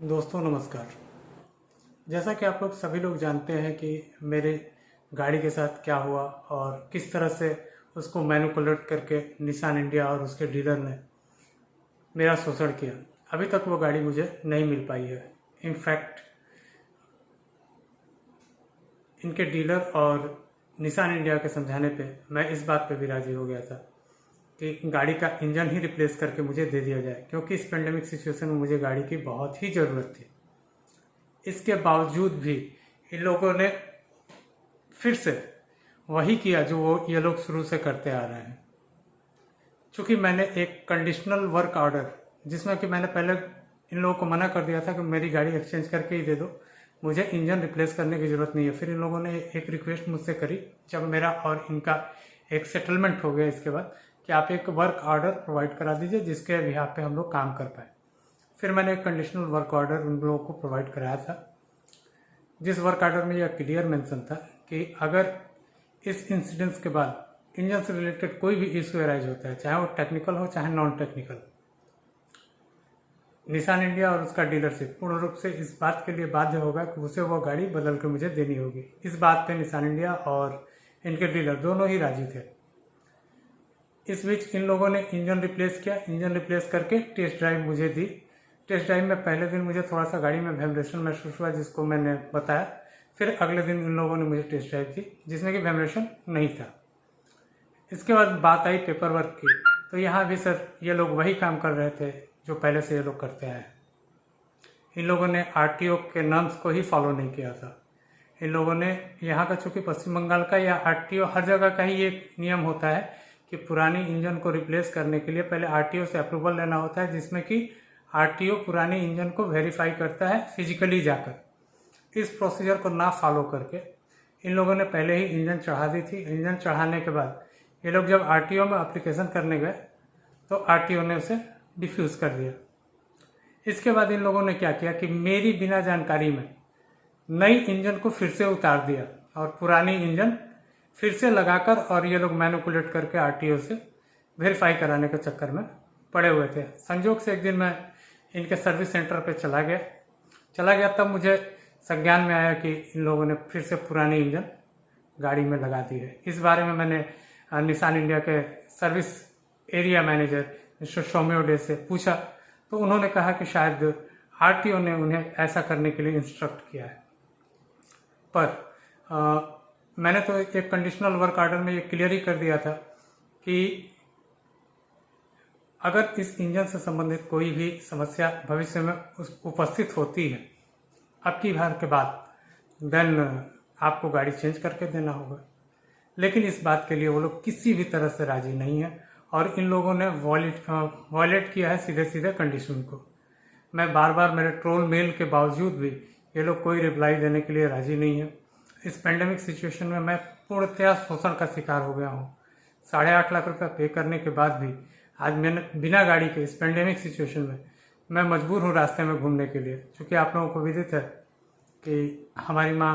दोस्तों नमस्कार। जैसा कि आप लोग सभी लोग जानते हैं कि मेरे गाड़ी के साथ क्या हुआ और किस तरह से उसको मैनिपुलेट करके निसान इंडिया और उसके डीलर ने मेरा शोषण किया। अभी तक वो गाड़ी मुझे नहीं मिल पाई है। इनफैक्ट इनके डीलर और निसान इंडिया के समझाने पे मैं इस बात पे भी राज़ी हो गया था कि गाड़ी का इंजन ही रिप्लेस करके मुझे दे दिया जाए, क्योंकि इस पेंडेमिक सिचुएशन में मुझे गाड़ी की बहुत ही ज़रूरत थी। इसके बावजूद भी इन लोगों ने फिर से वही किया जो वो ये लोग शुरू से करते आ रहे हैं। चूँकि मैंने एक कंडीशनल वर्क ऑर्डर, जिसमें कि मैंने पहले इन लोगों को मना कर दिया था कि मेरी गाड़ी एक्सचेंज करके ही दे दो, मुझे इंजन रिप्लेस करने की ज़रूरत नहीं है। फिर इन लोगों ने एक रिक्वेस्ट मुझसे करी, जब मेरा और इनका एक सेटलमेंट हो गया इसके बाद, कि आप एक वर्क ऑर्डर प्रोवाइड करा दीजिए जिसके बिहाफ पे हम लोग काम कर पाए। फिर मैंने एक कंडीशनल वर्क ऑर्डर उन लोगों को प्रोवाइड कराया था, जिस वर्क ऑर्डर में यह क्लियर मेंशन था कि अगर इस इंसिडेंस के बाद इंजन से रिलेटेड कोई भी इशू अराइज होता है, चाहे वो टेक्निकल हो चाहे नॉन टेक्निकल, निसान इंडिया और उसका डीलरशिप पूर्ण रूप से इस बात के लिए बाध्य होगा कि उसे वो गाड़ी बदल के मुझे देनी होगी। इस बात पे निसान इंडिया और इनके डीलर दोनों ही राजी थे। इस बीच इन लोगों ने इंजन रिप्लेस किया। इंजन रिप्लेस करके टेस्ट ड्राइव मुझे दी। टेस्ट ड्राइव में पहले दिन मुझे थोड़ा सा गाड़ी में वाइब्रेशन महसूस हुआ, जिसको मैंने बताया। फिर अगले दिन इन लोगों ने मुझे टेस्ट ड्राइव दी जिसमें कि वाइब्रेशन नहीं था। इसके बाद बात आई पेपर वर्क की, तो यहाँ भी सर ये लोग वही काम कर रहे थे जो पहले से ये लोग करते हैं। इन लोगों ने आरटीओ के नॉर्म्स को ही फॉलो नहीं किया था। इन लोगों ने यहाँ का, चूँकि पश्चिम बंगाल का या आरटीओ हर जगह का ही एक नियम होता है कि पुरानी इंजन को रिप्लेस करने के लिए पहले आरटीओ से अप्रूवल लेना होता है, जिसमें कि आरटीओ पुराने इंजन को वेरीफाई करता है फिजिकली जाकर। इस प्रोसीजर को ना फॉलो करके इन लोगों ने पहले ही इंजन चढ़ा दी थी। इंजन चढ़ाने के बाद ये लोग जब आरटीओ में एप्लीकेशन करने गए तो आरटीओ ने उसे डिफ्यूज़ कर दिया। इसके बाद इन लोगों ने क्या किया कि मेरी बिना जानकारी में नई इंजन को फिर से उतार दिया और पुरानी इंजन फिर से लगाकर, और ये लोग मैनिपुलेट करके आरटीओ से वेरीफाई कराने के चक्कर में पड़े हुए थे। संजोग से एक दिन मैं इनके सर्विस सेंटर पे चला गया, तब मुझे संज्ञान में आया कि इन लोगों ने फिर से पुरानी इंजन गाड़ी में लगा दी है। इस बारे में मैंने निसान इंडिया के service area manager mister Soumyo De से पूछा, तो उन्होंने कहा कि शायद आरटीओ ने उन्हें ऐसा करने के लिए इंस्ट्रक्ट किया है। पर मैंने तो एक कंडीशनल वर्क ऑर्डर में ये क्लियर ही कर दिया था कि अगर इस इंजन से संबंधित कोई भी समस्या भविष्य में उपस्थित होती है अब की बार के बाद, देन आपको गाड़ी चेंज करके देना होगा। लेकिन इस बात के लिए वो लोग किसी भी तरह से राजी नहीं है और इन लोगों ने वॉयलेट किया है सीधे सीधे कंडीशन को। मैं बार बार मेरे ट्रोल मेल के बावजूद भी ये लोग कोई रिप्लाई देने के लिए राजी नहीं है। इस पेंडेमिक सिचुएशन में मैं पूर्णतया शोषण का शिकार हो गया हूँ। 8.5 लाख रुपया पे करने के बाद भी आज मैंने बिना गाड़ी के इस पेंडेमिक सिचुएशन में मैं मजबूर हूँ रास्ते में घूमने के लिए। क्योंकि आप लोगों को विदित है कि हमारी माँ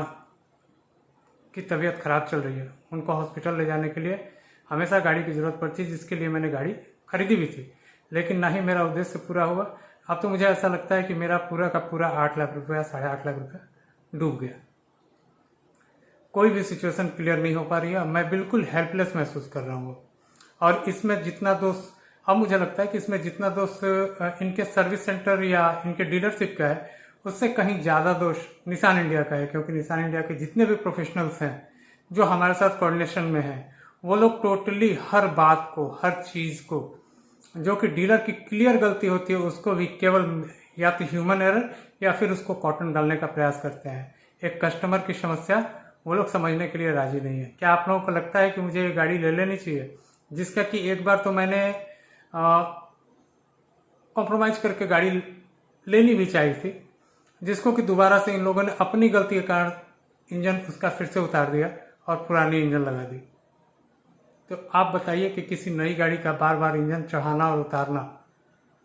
की तबीयत ख़राब चल रही है, उनको हॉस्पिटल ले जाने के लिए हमेशा गाड़ी की ज़रूरत पड़ती है, जिसके लिए मैंने गाड़ी खरीदी भी थी। लेकिन ना ही मेरा उद्देश्य पूरा हुआ। अब तो मुझे ऐसा लगता है कि मेरा पूरा का पूरा 8 लाख रुपया, 8.5 लाख रुपया डूब गया। कोई भी सिचुएशन क्लियर नहीं हो पा रही है। मैं बिल्कुल हेल्पलेस महसूस कर रहा हूँ। और इसमें जितना दोष, अब मुझे लगता है कि इसमें जितना दोष इनके सर्विस सेंटर या इनके डीलरशिप का है, उससे कहीं ज़्यादा दोष निसान इंडिया का है। क्योंकि निसान इंडिया के जितने भी प्रोफेशनल्स हैं जो हमारे साथ कोऑर्डिनेशन में हैं, वो लोग टोटली हर बात को, हर चीज़ को, जो कि डीलर की क्लियर गलती होती है, उसको भी केवल या तो ह्यूमन एरर या फिर उसको कॉटन डालने का प्रयास करते हैं। एक कस्टमर की समस्या वो लोग समझने के लिए राजी नहीं है। क्या आप लोगों को लगता है कि मुझे ये गाड़ी ले लेनी चाहिए, जिसका कि एक बार तो मैंने कॉम्प्रोमाइज़ करके गाड़ी लेनी भी चाहिए थी, जिसको कि दोबारा से इन लोगों ने अपनी गलती के कारण इंजन उसका फिर से उतार दिया और पुरानी इंजन लगा दी। तो आप बताइए कि किसी नई गाड़ी का बार बार इंजन चढ़ाना और उतारना,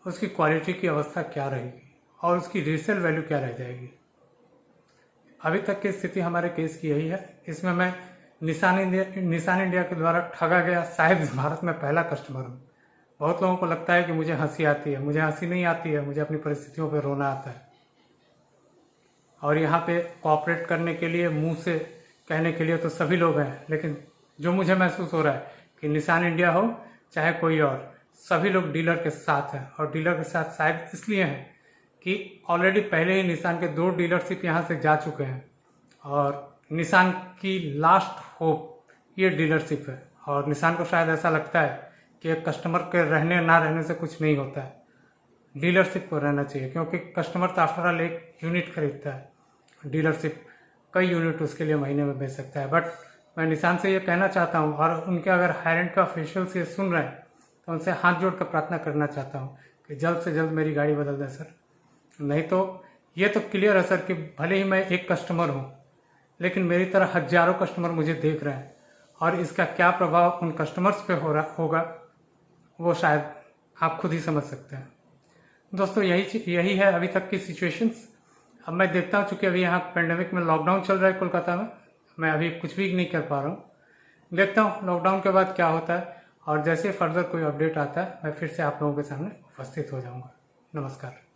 उसकी क्वालिटी की अवस्था क्या रहेगी और उसकी रीसेल वैल्यू क्या रह जाएगी। अभी तक की स्थिति हमारे केस की यही है। इसमें मैं निसान इंडिया के द्वारा ठगा गया शायद भारत में पहला कस्टमर हूँ। बहुत लोगों को लगता है कि मुझे हंसी आती है, मुझे हंसी नहीं आती है, मुझे अपनी परिस्थितियों पर रोना आता है। और यहाँ पे कोऑपरेट करने के लिए, मुंह से कहने के लिए तो सभी लोग हैं, लेकिन जो मुझे महसूस हो रहा है कि निसान इंडिया हो चाहे कोई और, सभी लोग डीलर के साथ हैं। और डीलर के साथ शायद इसलिए हैं कि ऑलरेडी पहले ही निसान के 2 डीलरशिप यहाँ से जा चुके हैं और निसान की लास्ट होप ये डीलरशिप है। और निसान को शायद ऐसा लगता है कि एक कस्टमर के रहने ना रहने से कुछ नहीं होता है, डीलरशिप को रहना चाहिए, क्योंकि कस्टमर तो आफ्टर ऑल एक यूनिट खरीदता है, डीलरशिप कई यूनिट उसके लिए महीने में बेच सकता है। बट मैं निसान से ये कहना चाहता हूँ, और उनके अगर हायर एंड के ऑफिशियल्स ये सुन रहे हैं तो उनसे हाथ जोड़ कर प्रार्थना करना चाहता हूँ कि जल्द से जल्द मेरी गाड़ी बदल दें सर। नहीं तो ये तो क्लियर है सर कि भले ही मैं एक कस्टमर हूँ, लेकिन मेरी तरह हजारों कस्टमर मुझे देख रहे हैं, और इसका क्या प्रभाव उन कस्टमर्स पे होगा वो शायद आप खुद ही समझ सकते हैं। दोस्तों यही है अभी तक की सिचुएशंस। अब मैं देखता हूँ, चूँकि अभी यहाँ पेंडेमिक में लॉकडाउन चल रहा है कोलकाता में, मैं अभी कुछ भी नहीं कर पा रहा हूँ। देखता हूँ लॉकडाउन के बाद क्या होता है, और जैसे फर्दर कोई अपडेट आता है मैं फिर से आप लोगों के सामने उपस्थित हो जाऊँगा। नमस्कार।